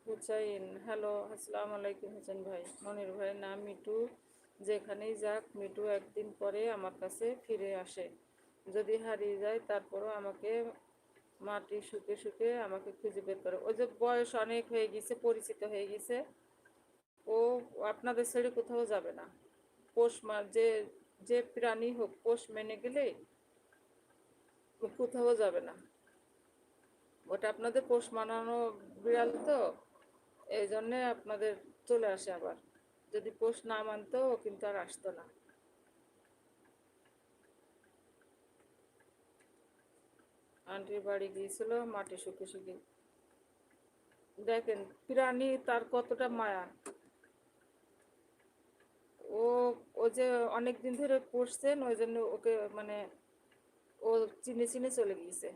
Hussain, hello, আসসালামু আলাইকুম। হোসেন ভাই, মনির ভাই নাম মিটু। যেখানেই যাক, মিটু একদিন পরে আমার কাছে ফিরে আসে। যদি হারিয়ে যায় তারপরও আমাকে মাটি শুকে শুকে আমাকে খুঁজে বের করে। ওই যে বয়স অনেক হয়ে গেছে, পরিচিত হয়ে গেছে, ও আপনাদের ছেড়ে কোথাও যাবে না। পোষ মা যে যে প্রাণী হোক, পোষ মেনে গেলে ও কোথাও যাবে না। ওটা আপনাদের পোষ মানানো বিড়াল তো, এই জন্যে আপনাদের চলে আসে আবার। যদি পোষ না মানতো ও কিন্তু আর আসতো না। আন্টির বাড়ি গিয়েছিল মাটি শুকে শুকে। দেখেন, প্রাণী তার কতটা মায়া। ও ও যে অনেক দিন ধরে পুষছেন, ওই জন্য ওকে মানে ও চিনে চিনে চলে গিয়েছে।